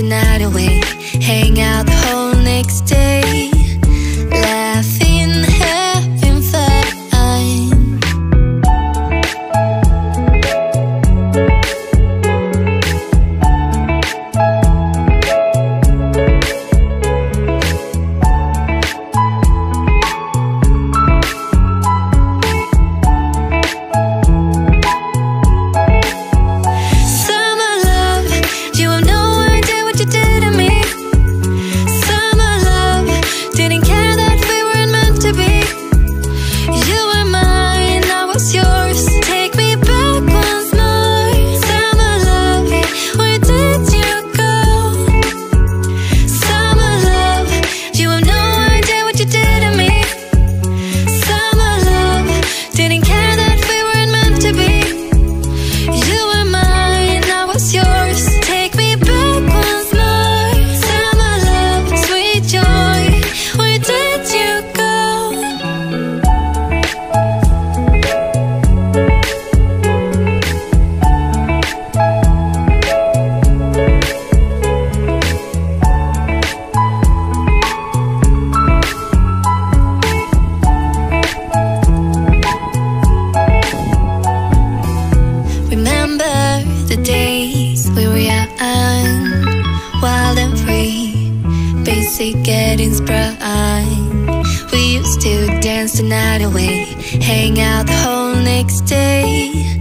night away, hang out the whole next day, laughing, having fun. The days we were young, wild and free, basic getting sprung. We used to dance the night away, hang out the whole next day,